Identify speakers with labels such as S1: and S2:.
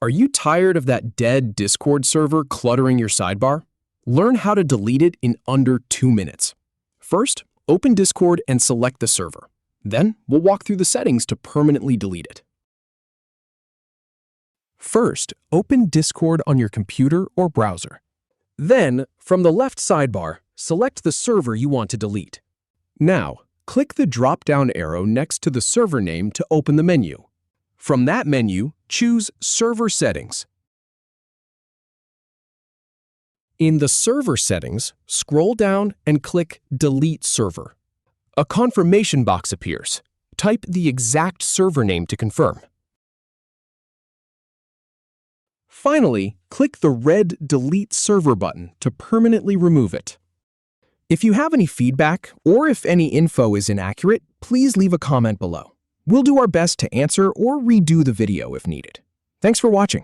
S1: Are you tired of that dead Discord server cluttering your sidebar? Learn how to delete it in under 2 minutes. First, open Discord and select the server. Then, we'll walk through the settings to permanently delete it. First, open Discord on your computer or browser. Then, from the left sidebar, select the server you want to delete. Now, click the drop-down arrow next to the server name to open the menu. From that menu, choose Server Settings. In the Server Settings, scroll down and click Delete Server. A confirmation box appears. Type the exact server name to confirm. Finally, click the red Delete Server button to permanently remove it. If you have any feedback or if any info is inaccurate, please leave a comment below. We'll do our best to answer or redo the video if needed. Thanks for watching.